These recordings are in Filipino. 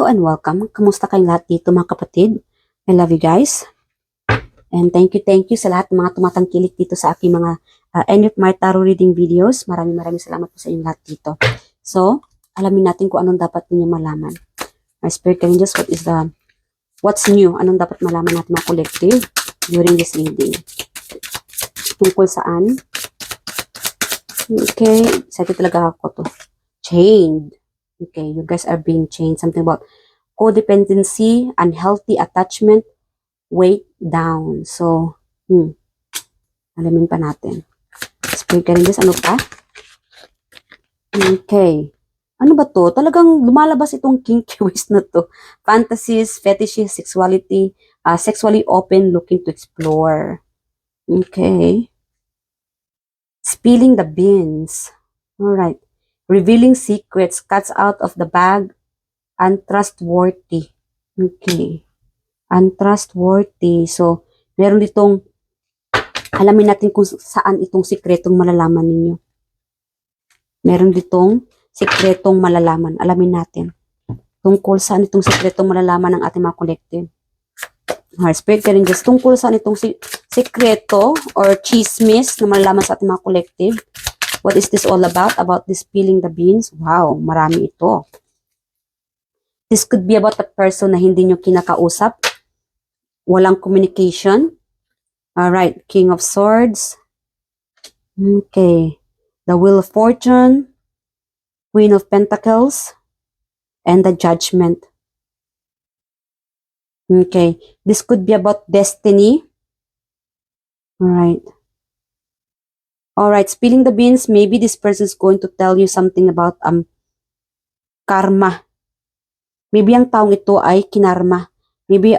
Hello and welcome. Kamusta kayong lahat dito mga kapatid? I love you guys. And thank you sa lahat ng mga tumatangkilik dito sa aking mga End of my tarot reading videos. Maraming salamat po sa inyong lahat dito. So, alamin natin kung anong dapat ninyo malaman. My spirit angels, what's new? Anong dapat malaman natin mga collective during this reading? Tungkol saan? Okay, excited talaga ako to. Chained. Okay, you guys are being chained. Something about codependency, unhealthy attachment, weight down. So, alamin pa natin. Spirit guardians, ano pa? Okay. Ano ba to? Talagang lumalabas itong kinky ways na to. Fantasies, fetishes, sexuality, sexually open, looking to explore. Okay. Spilling the beans. Alright. Revealing secrets, cuts out of the bag, untrustworthy. Okay. Untrustworthy. So, meron ditong, alamin natin kung saan itong sikretong malalaman ninyo. Meron ditong sikretong malalaman. Alamin natin. Tungkol saan itong sikretong malalaman ng ating mga collective. Spirit guardians, tungkol saan itong sikreto or chismis na malalaman sa ating mga collective. What is this all about? About this spilling the beans? Wow, marami ito. This could be about a person na hindi nyo kinakausap. Walang communication. Alright, King of Swords. Okay. The Wheel of Fortune. Queen of Pentacles. And the Judgment. Okay. This could be about destiny. Alright. Alright, spilling the beans. Maybe this person is going to tell you something about karma. Maybe ang taong ito ay kinarma. Maybe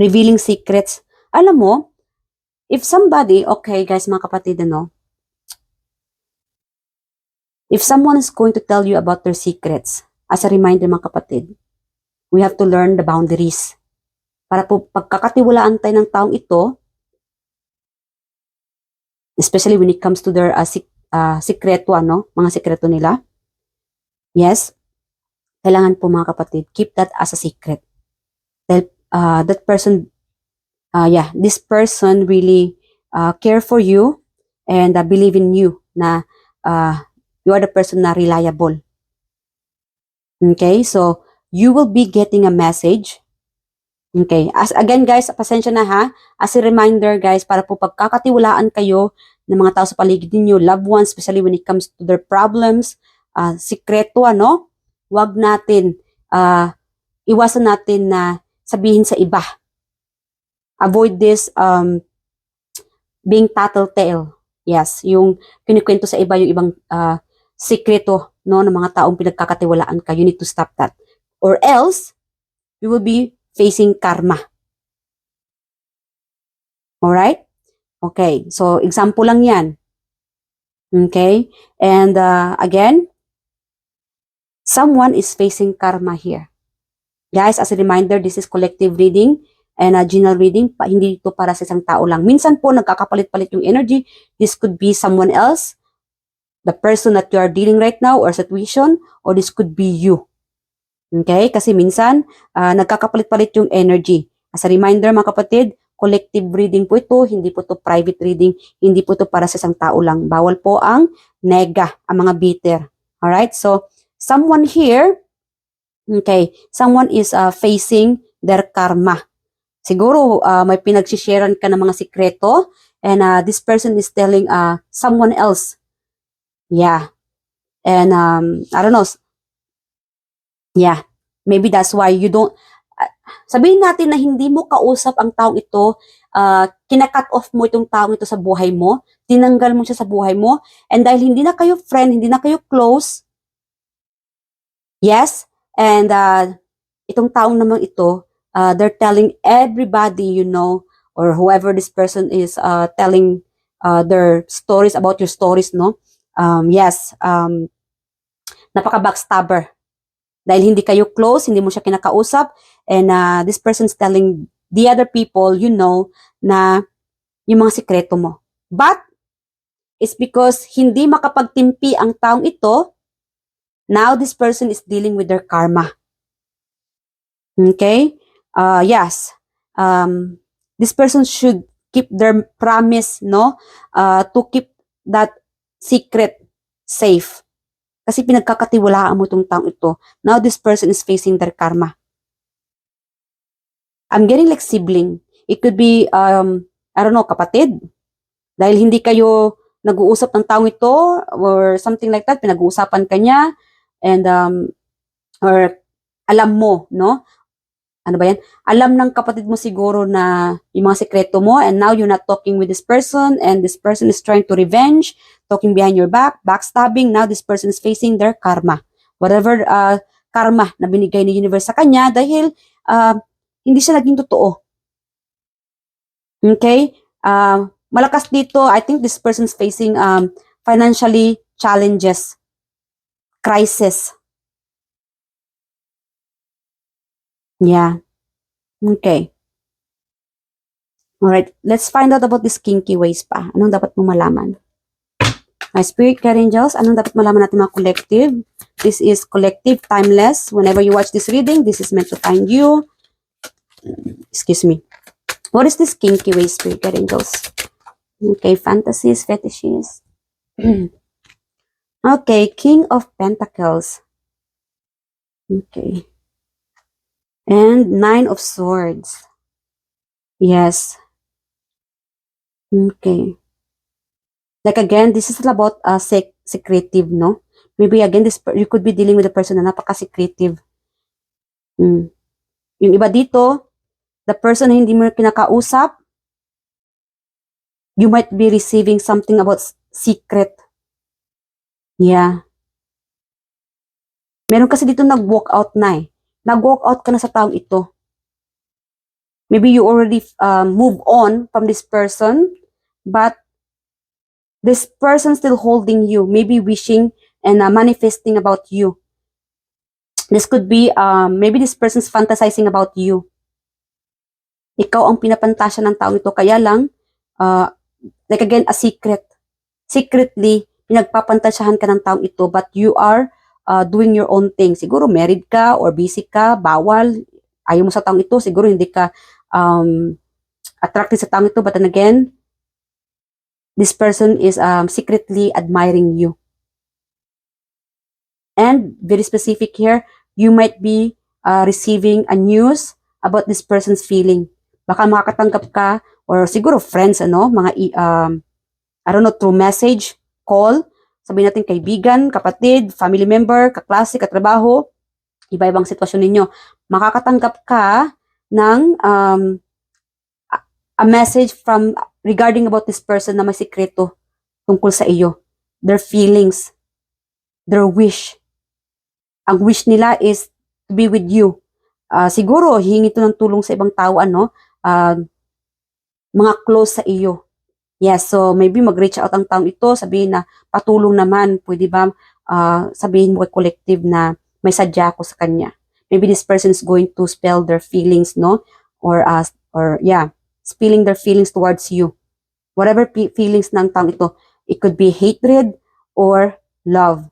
revealing secrets. Alam mo, if somebody, okay guys, mga kapatid, ano, if someone is going to tell you about their secrets, as a reminder mga kapatid, we have to learn the boundaries. Para po pagkakatiwalaan tayo ng taong ito, especially when it comes to their sikreto, mga sikreto nila. Yes, kailangan po mga kapatid, keep that as a secret. That person, this person really care for you and believe in you na you are the person na reliable. Okay, so you will be getting a message. Okay, again guys, pasensya na ha. As a reminder guys, para po pagkakatiwalaan kayo ng mga tao sa paligid niyo, loved ones, especially when it comes to their problems, sikreto, wag natin, iwasan natin na sabihin sa iba. Avoid this being tattletale. Yes, yung kinikwento sa iba, yung ibang sikreto, ng mga taong pinagkakatiwalaan ka. You need to stop that. Or else, you will be facing karma. Alright? Okay, so example lang yan. Okay? And again, someone is facing karma here. Guys, as a reminder, this is collective reading and general reading. Hindi ito para sa isang tao lang. Minsan po, nagkakapalit-palit yung energy. This could be someone else, the person that you are dealing right now or situation, or this could be you. Okay? Kasi minsan, nagkakapalit-palit yung energy. As a reminder mga kapatid, collective reading po ito, hindi po ito private reading, hindi po ito para sa isang tao lang. Bawal po ang nega, ang mga bitter. Alright? So, someone here, okay, someone is facing their karma. Siguro, may pinagsisharean ka ng mga sikreto, and this person is telling someone else. Yeah. And, I don't know, yeah, maybe that's why you don't, sabihin natin na hindi mo kausap ang taong ito, kinakat off mo itong taong ito sa buhay mo, tinanggal mo siya sa buhay mo, and dahil hindi na kayo friend, hindi na kayo close, yes, and itong taong naman ito, they're telling everybody, or whoever this person is telling their stories about your stories, yes, napaka-backstabber. Dahil hindi kayo close, hindi mo siya kinakausap, and this person's telling the other people, na yung mga sikreto mo. But, it's because hindi makapagtimpi ang taong ito, now this person is dealing with their karma. Okay? Yes. This person should keep their promise, no? To keep that secret safe. Kasi pinagkakatiwalaan mo itong taong ito. Now this person is facing their karma. I'm getting like sibling. It could be, I don't know, kapatid. Dahil hindi kayo nag-uusap ng taong ito or something like that, pinag-uusapan ka niya and or alam mo, no? Ano ba yan? Alam ng kapatid mo siguro na yung mga sekreto mo and now you're not talking with this person and this person is trying to revenge, talking behind your back, backstabbing. Now this person is facing their karma. Whatever karma na binigay ni universe sa kanya dahil hindi siya naging totoo. Okay? Malakas dito, I think this person's facing financially challenges, crisis. Yeah. Okay. Alright, let's find out about these kinky ways pa. Anong dapat mo malaman? My spirit guide angels, anong dapat malaman natin mga collective? This is collective, timeless. Whenever you watch this reading, this is meant to find you. Excuse me. What is this kinky way, spirit guide angels? Okay, fantasies, fetishes. Okay, King of Pentacles. Okay. And Nine of Swords. Yes. Okay. Like again, this is about secretive, no? Maybe again, you could be dealing with a person na napaka-secretive. Yung iba dito, the person na hindi mo kinakausap, you might be receiving something about secret. Yeah. Meron kasi dito nag-walk out na eh. Nag-walk out ka na sa taong ito. Maybe you already move on from this person, but this person still holding you, maybe wishing and manifesting about you. This could be, maybe this person's fantasizing about you. Ikaw ang pinapantasya ng taong ito, kaya lang, like again, a secret. Secretly, pinagpapantasyahan ka ng taong ito, but you are doing your own thing. Siguro married ka or busy ka, bawal, ayaw mo sa taong ito, siguro hindi ka attracted sa taong ito, but then again, this person is secretly admiring you. And very specific here, you might be receiving a news about this person's feeling. Baka makakatanggap ka, or siguro friends, mga, I don't know, through message, call, sabihin natin kaibigan, kapatid, family member, kaklase, katrabaho, iba-ibang sitwasyon ninyo. Makakatanggap ka ng a message from regarding about this person na may sikreto tungkol sa iyo. Their feelings, their wish. Ang wish nila is to be with you. Siguro, hihingi ito ng tulong sa ibang tao, mga close sa iyo. Yes, so maybe mag-reach out ang taong ito, sabihin na patulong naman, pwede ba sabihin mo kay collective na may sadya ako sa kanya. Maybe this person is going to spill their feelings, no? Or yeah, spilling their feelings towards you. Whatever feelings ng taong ito, it could be hatred or love.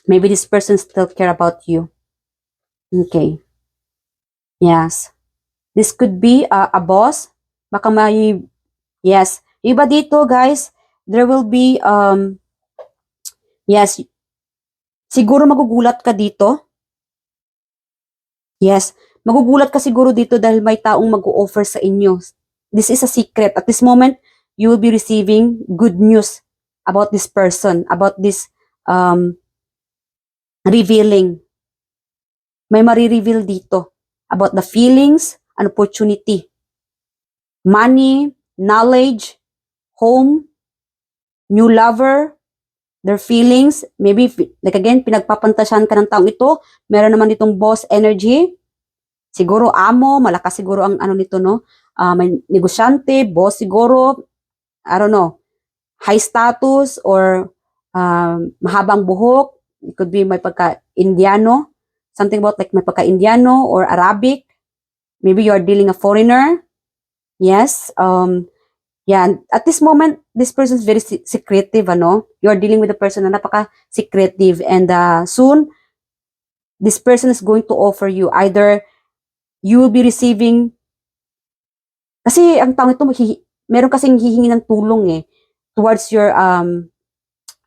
Maybe this person still care about you. Okay. Yes. This could be a boss. Baka may, yes. Iba dito, guys, there will be, yes, siguro magugulat ka dito. Yes, magugulat ka siguro dito dahil may taong mag-o-offer sa inyo. This is a secret. At this moment, you will be receiving good news about this person, about this revealing. May marireveal dito about the feelings and opportunity. Money, knowledge, home, new lover, their feelings. Maybe, like again, pinagpapantasyahan ka ng taong ito. Meron naman ditong boss energy. Siguro amo, malakas siguro ang nito, no? May negosyante, boss siguro, I don't know, high status or mahabang buhok. It could be may pagka-Indiano. Something about like may pagka-Indiano or Arabic. Maybe you are dealing a foreigner. Yes. Yeah. At this moment, this person is very secretive, You are dealing with a person na napaka-secretive. And soon, this person is going to offer you either you will be receiving, kasi ang taong ito, meron kasing hihingi ng tulong towards your,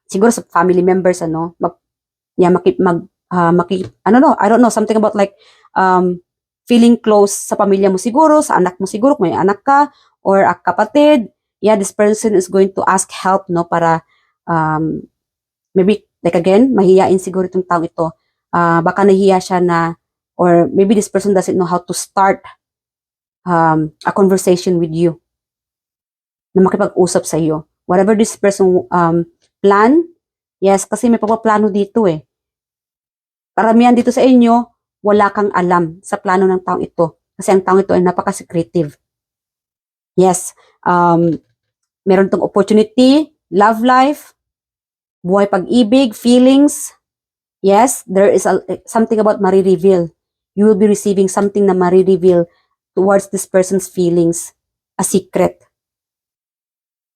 siguro sa family members, I don't know, something about like, feeling close sa pamilya mo siguro, sa anak mo siguro, kung may anak ka, or a kapatid. Yeah, this person is going to ask help, no, para, maybe, like again, mahihiyain siguro itong taong ito. Baka nahiya siya na, or maybe this person doesn't know how to start a conversation with you, na makipag-usap sa iyo. Whatever this person plan, yes, kasi may pagpaplano dito Karamihan dito sa inyo, wala kang alam sa plano ng taong ito. Kasi ang taong ito ay napaka-secretive. Yes, meron tong opportunity, love life, buhay pag-ibig, feelings. Yes, there is something about marireveal. You will be receiving something na marireveal towards this person's feelings. A secret.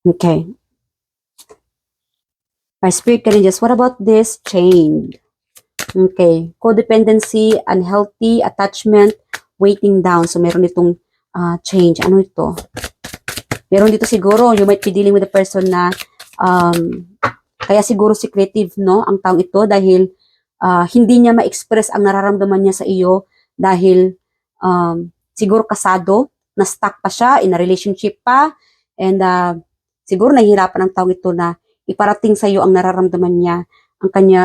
Okay. Our spirit can just, what about this? Change. Okay. Codependency, unhealthy, attachment, weighting down. So, meron itong change. Ano ito? Meron dito siguro, you might be dealing with a person na, kaya siguro secretive, no? Ang taong ito dahil hindi niya ma-express ang nararamdaman niya sa iyo dahil siguro kasado, na-stuck pa siya, in a relationship pa, and siguro nahihirapan ang taong ito na iparating sa iyo ang nararamdaman niya, ang kanya,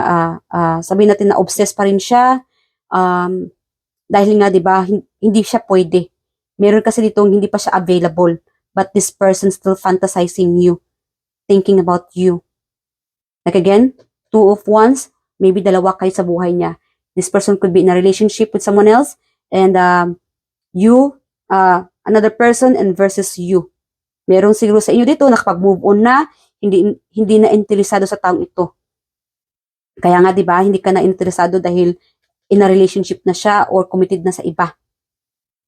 sabihin natin na obsessed pa rin siya, dahil nga, di ba, hindi siya pwede. Meron kasi dito hindi pa siya available, but this person still fantasizing you, thinking about you. Like again, 2 of Wands, maybe dalawa kayo sa buhay niya. This person could be in a relationship with someone else, and you, another person, and versus you. Meron siguro sa inyo dito, nakapag-move on na, hindi na interesado sa taong ito. Kaya nga, di ba, hindi ka na interesado dahil in a relationship na siya or committed na sa iba.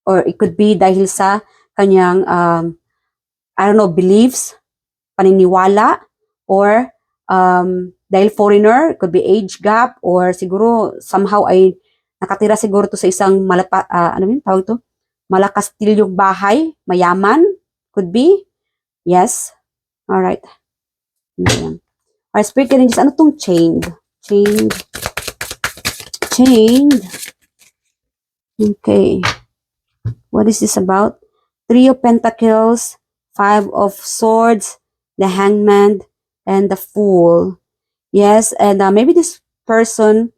Or it could be dahil sa kanyang, I don't know, beliefs, paniniwala, or dahil foreigner, it could be age gap, or siguro somehow ay nakatira siguro to sa isang tawag to? Malakastilyong bahay, mayaman, could be. Yes. Alright. Our spirit can just, ano tong change? Change. Okay. What is this about? 3 of Pentacles, 5 of Swords, the Hangman, and the Fool. Yes, and maybe this person,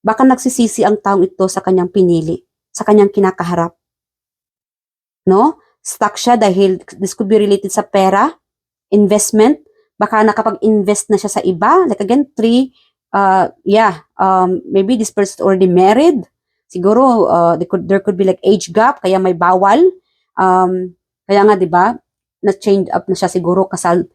baka nagsisisi ang taong ito sa kanyang pinili, sa kanyang kinakaharap. No? Stuck siya dahil this could be related sa pera, investment, baka nakapag-invest na siya sa iba. Like again, 3, maybe this person already married. Siguro, there could be like age gap, kaya may bawal. Kaya nga, di ba, na-change up na siya siguro, kasal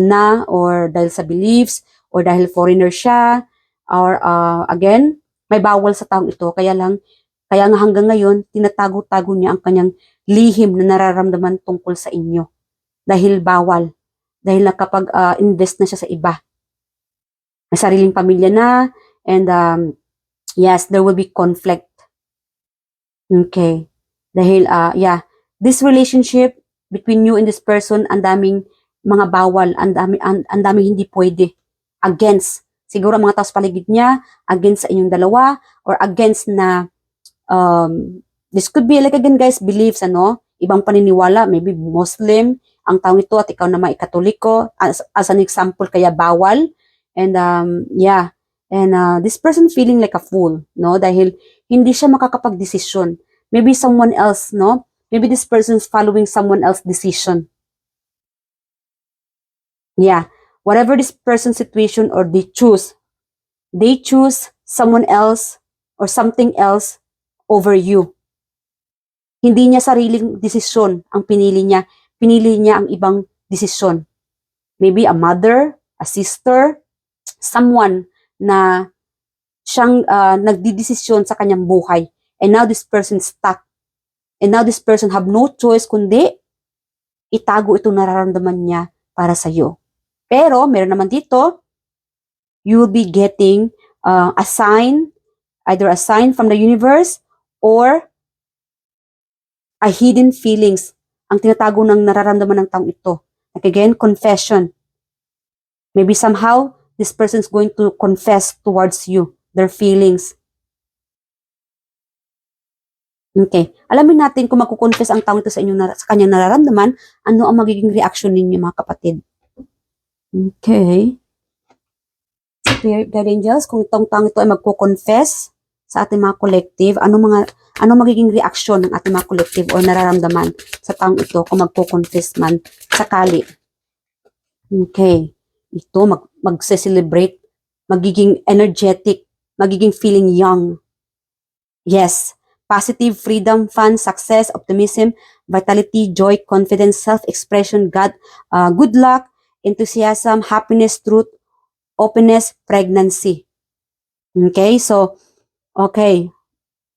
na, or dahil sa beliefs, or dahil foreigner siya, or again, may bawal sa taong ito. Kaya nga hanggang ngayon, tinatago-tago niya ang kanyang lihim na nararamdaman tungkol sa inyo. Dahil bawal. Dahil nakapag-invest na siya sa iba. May sariling pamilya na, and yes, there will be conflict. Okay. Dahil, this relationship between you and this person, ang daming mga bawal, ang daming hindi pwede. Against, siguro mga tao sa paligid niya, against sa inyong dalawa, or against na, this could be, like again guys, beliefs, ibang paniniwala, maybe Muslim, ang taong ito, at ikaw naman Katoliko, as an example, kaya bawal, and this person feeling like a fool, no, dahil hindi siya makakapag-desisyon. Maybe someone else, no, maybe this person is following someone else's decision. Yeah. Whatever this person's situation, or they choose someone else or something else over you. Hindi niya sariling desisyon ang pinili niya. Pinili niya ang ibang desisyon. Maybe a mother, a sister, someone na siyang nagdidesisyon sa kanyang buhay. And now this person stuck. And now this person have no choice kundi itago itong nararamdaman niya para sa iyo. Pero, meron naman dito, you will be getting a sign, either a sign from the universe, or a hidden feelings, ang tinatago ng nararamdaman ng taong ito. Like again, confession. Maybe somehow, this person is going to confess towards you, their feelings. Okay. Alamin natin kung magkukonfess ang taong ito sa inyo, sa kanyang nararamdaman, ano ang magiging reaction ninyo, mga kapatid. Okay. Spirit guide angels, kung itong taong ito ay magkukonfess sa ating mga collective, ano magiging reaksyon ng ating mga collective o nararamdaman sa taong ito kung magko-confess man sakali. Okay. Ito, magse-celebrate, magiging energetic, magiging feeling young. Yes. Positive, freedom, fun, success, optimism, vitality, joy, confidence, self-expression, good luck, enthusiasm, happiness, truth, openness, pregnancy. Okay, so, okay.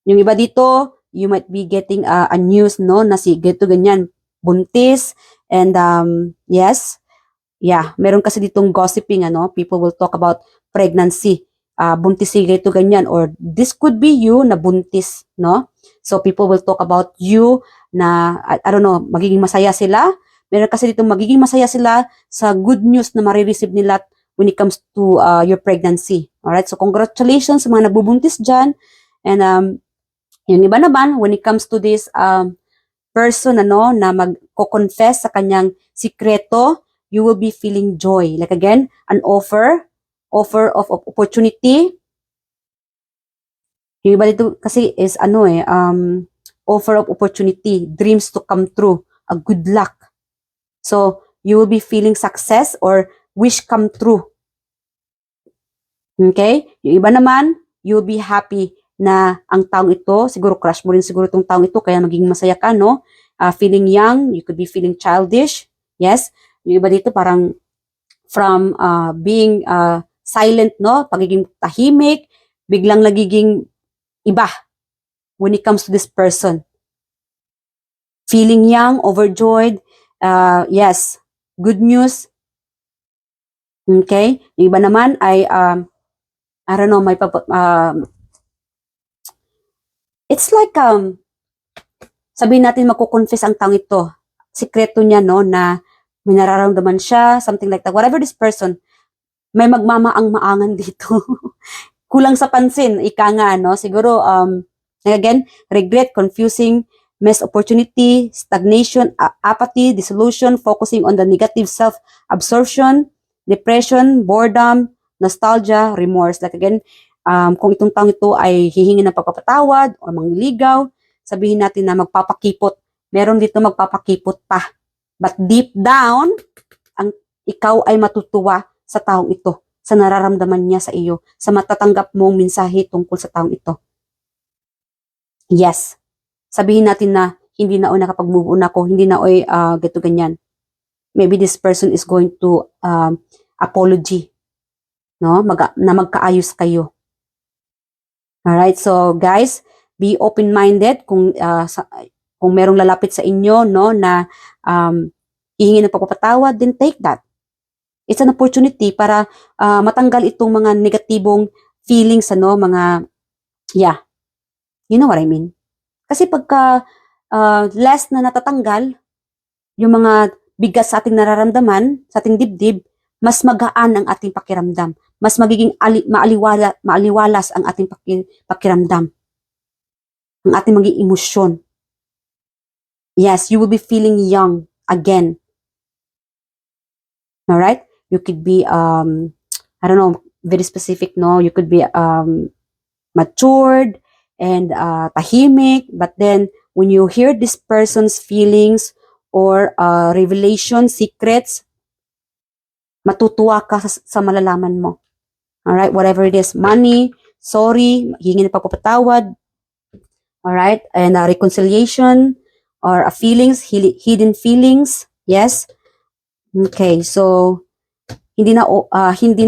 Yung iba dito, you might be getting a news, no, na si ganito ganyan, buntis, and yes, yeah, meron kasi ditong gossiping, people will talk about pregnancy, buntis si ganito ganyan, or this could be you na buntis, no? So people will talk about you na, I don't know, magiging masaya sila. Meron kasi ditong magiging masaya sila sa good news na marireceive nila when it comes to your pregnancy. Alright, so congratulations sa mga nagbubuntis dyan. And yung iba naman, when it comes to this person na magko-confess sa kanyang sikreto, you will be feeling joy. Like again, an offer of opportunity. Yung iba dito kasi is offer of opportunity, dreams to come true, a good luck. So, you will be feeling success or wish come true. Okay? Yung iba naman, you will be happy na ang taong ito, siguro crush mo rin siguro itong taong ito, kaya magiging masaya ka, no? Feeling young, you could be feeling childish. Yes? Yung iba dito parang from being silent, no? Pagiging tahimik, biglang nagiging iba when it comes to this person. Feeling young, overjoyed, yes, good news. Okay? Yung iba naman ay, I don't know, it's like, sabihin natin magkukonfess ang taong ito. Sikreto niya, no, na may nararamdaman siya, something like that. Whatever this person, may magmamaang-maangan dito. Kulang sa pansin, ika nga, no? Siguro, again, regret, confusing, missed opportunity, stagnation, apathy, disillusion, focusing on the negative self-absorption, depression, boredom, nostalgia, remorse. Like again, kung itong taong ito ay hihingi ng pagpapatawad o mangliligaw, sabihin natin na magpapakipot. Meron dito magpapakipot pa. But deep down, ikaw ay matutuwa sa taong ito, sa nararamdaman niya sa iyo, sa matatanggap mong mensahe tungkol sa taong ito. Yes. Sabihin natin na hindi na o nakapag-move on ako, hindi na o gato ganyan. Maybe this person is going to apology, no? Na magkaayos kayo. Alright, so guys, be open-minded kung merong lalapit sa inyo, no, na hihingi ng pagpapatawad, then take that. It's an opportunity para matanggal itong mga negatibong feelings, mga, yeah, you know what I mean? Kasi pagka less na natatanggal, yung mga bigas sa ating nararamdaman, sa ating dibdib, mas magaan ang ating pakiramdam. Mas magiging maaliwalas ang ating pakiramdam. Ang ating magiging emosyon. Yes, you will be feeling young again. Alright? You could be, I don't know, very specific, no? You could be matured and tahimik, but then when you hear this person's feelings or revelation, secrets, matutuwa ka sa malalaman mo. Alright? Whatever it is, money, sorry, hingi ng pagpapatawad, alright? And reconciliation, or feelings, hidden feelings, yes? Okay, so hindi na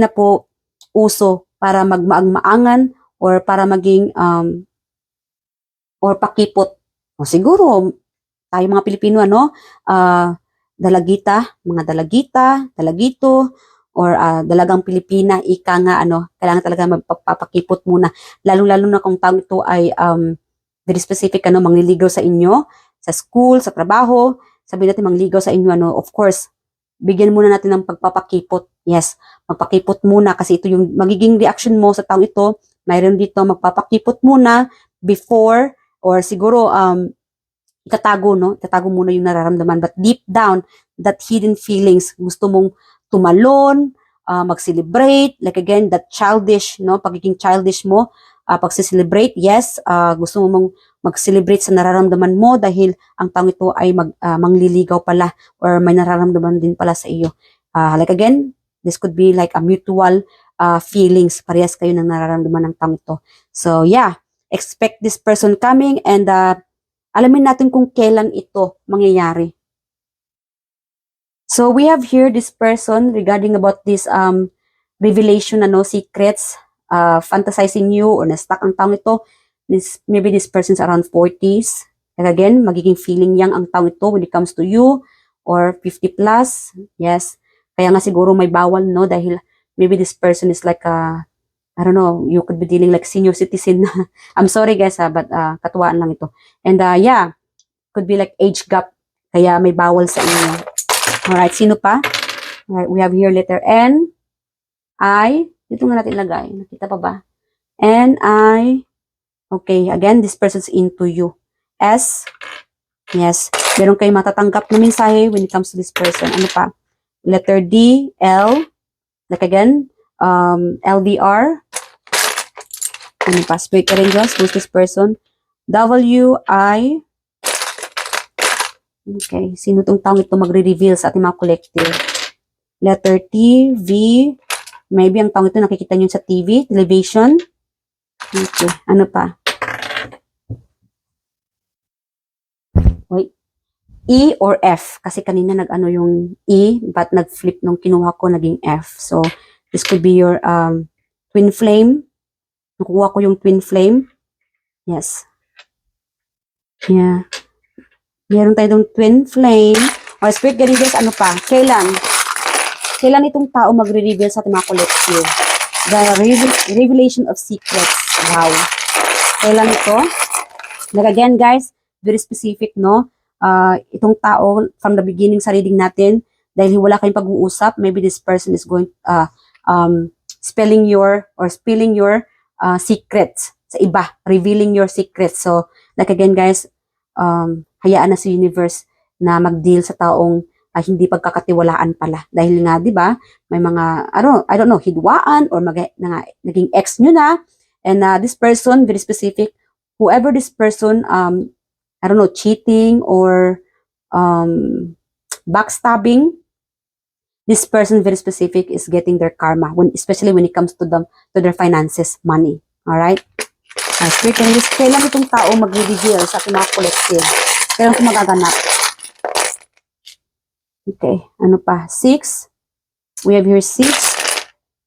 po uso para magmaang-maangan or para maging or pakipot. O siguro tayo mga Pilipino mga dalagito, or dalagang Pilipina, ika nga kailangan talaga magpapakipot muna. Lalo-lalo na kung taong ito ay very specific mangliligaw sa inyo. sa school, sa trabaho, sabihin natin mangligaw sa inyo, ano, of course, bigyan muna natin ng pagpapakipot. Yes, magpakipot muna kasi ito yung magiging reaction mo sa taong ito. Mayroon dito magpapakipot muna before or siguro itatago, no? Itatago muna yung nararamdaman. But deep down, that hidden feelings, gusto mong tumalon, mag-celebrate, like again, that childish, no? Pagiging childish mo, pag-celebrate, yes, gusto mo mong mag-celebrate sa nararamdaman mo dahil ang taong ito ay mangliligaw pala or may nararamdaman din pala sa iyo. Like again, this could be like a mutual feelings. Parehas kayo ng nararamdaman ng taong ito. So yeah, expect this person coming and alamin natin kung kailan ito mangyayari. So we have here this person regarding about this revelation, secrets, fantasizing you or na-stuck ang taong ito. Maybe this person's around 40s. And again, magiging feeling young ang taong ito when it comes to you or 50 plus. Yes. Kaya nga siguro may bawal, no? Dahil maybe this person is like I don't know, you could be dealing like senior citizen. I'm sorry guys but katuwaan lang ito. And yeah, could be like age gap. Kaya may bawal sa inyo. Alright, sino pa? Alright, we have here letter N, I. Dito nga natin ilagay. Nakita pa ba? N, I. Okay, again, this person's into you. S. Yes, meron kayong matatanggap na mensahe when it comes to this person. Ano pa? Letter D, L. Like again, LDR. Ano pa? Spirit Rangers, who's this person? W, I. Okay, sino tong taong ito magre-reveal sa ating mga collective? Letter T, V. Maybe ang taong ito nakikita nyo sa TV, television. Okay, ano pa? Wait. E or F. Kasi kanina nag-ano yung E, but nag-flip nung kinuha ko, naging F. So, this could be your twin flame. Nakuha ko yung twin flame. Yes. Yeah. Meron tayong twin flame. Or spirit guardian guys, ano pa? Kailan? Kailan itong tao magre-reveal sa ating mga collective? The revelation of secrets. Wow. Kailan ito? Like again guys, very specific, no? Itong tao, from the beginning sa reading natin, dahil wala kayong pag-uusap, maybe this person is going, spilling your secrets sa iba, revealing your secrets. So, like again guys, hayaan na sa universe na mag-deal sa taong hindi pagkakatiwalaan pala. Dahil nga, di ba, may mga, I don't know, hidwaan or naging ex nyo na. And this person, very specific, whoever this person, I don't know, cheating or backstabbing, this person very specific is getting their karma, especially when it comes to their finances, money. Alright? Spirit and this, kailan itong tao mag-reveal sa ating mga collective? Kailan ito magaganap? Okay, ano pa? 6. We have here 6.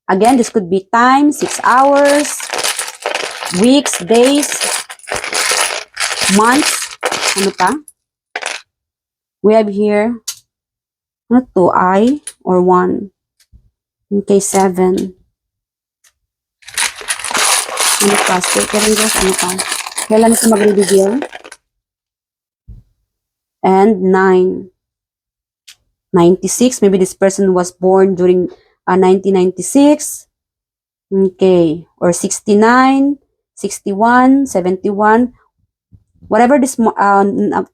Again, this could be time, 6 hours, weeks, days, months. Ano pa? We have here, ano to? I or 1. Okay, 7. Ano pa? Ano pa? Kailan ito mag-reveal? And 9. 96. Maybe this person was born during 1996. Okay. Or 69, 61, 71. Whatever this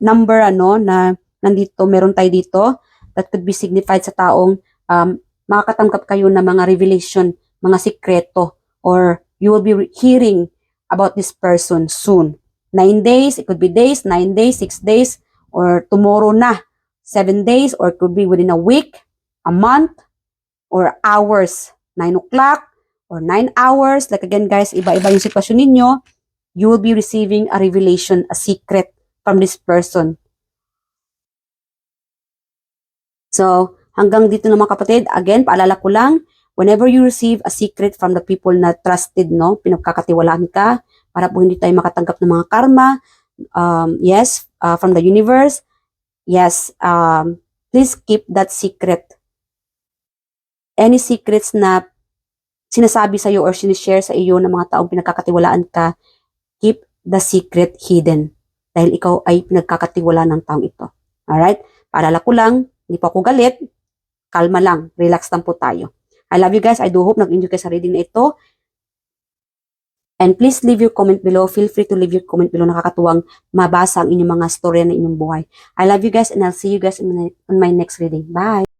number na nandito, meron tayo dito, that could be signified sa taong makakatanggap kayo ng mga revelation, mga sikreto, or you will be hearing about this person soon. 9 days, it could be days, 9 days, 6 days, or tomorrow na, 7 days, or it could be within a week, a month, or hours, 9 o'clock, or 9 hours. Like again guys, iba-iba yung sitwasyon ninyo. You will be receiving a revelation, a secret from this person. So, hanggang dito na mga kapatid. Again, paalala ko lang, whenever you receive a secret from the people na trusted, no, pinagkakatiwalaan ka, para po hindi tayo makatanggap ng mga karma, yes, from the universe, yes, please keep that secret. Any secrets na sinasabi sa iyo or sinishare sa iyo ng mga taong pinagkakatiwalaan ka, keep the secret hidden. dahil ikaw ay pinagkakatiwala ng taong ito. Alright? Paalala ko lang, hindi po ako galit. Kalma lang. Relax lang po tayo. I love you guys. I do hope nag-enjoy kayo sa reading na ito. And please leave your comment below. Feel free to leave your comment below. Nakakatuwang mabasa ang inyong mga storya na inyong buhay. I love you guys and I'll see you guys on my next reading. Bye!